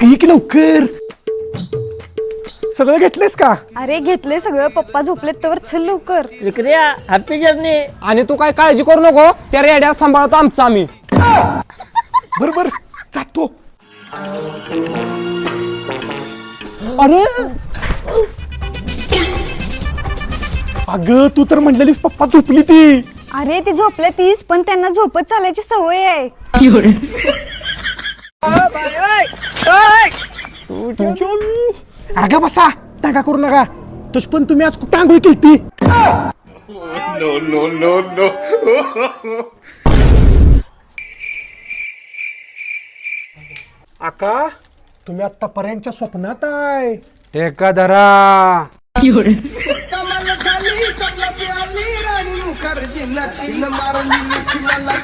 ही की लवकर सगळं घेतलेस का? अरे घेतले सगळं, पप्पा झोपलेत तर चल लवकर. विक्रिया हॅपी जर्नी. आणि तू काय काळजी करू नको, त्या रेड्या सांभाळतो आमचा आम्ही. बरोबर जातो. अरे अगं तू तर म्हणलेलीस पप्पा झोपली ती. अरे ती झोपले तीच, पण त्यांना झोपत चालायची सवय आहे. अगं बसा, टाका करू नका. तस पण तुम्ही आज कुठं आंघोळ केली? आका तुम्ही आतापर्यंतच्या स्वप्नात आहे. टेका धरा. कमाल झाली कमलाची आली राणी मुखर्जी नक्कीन मारली मिठी मला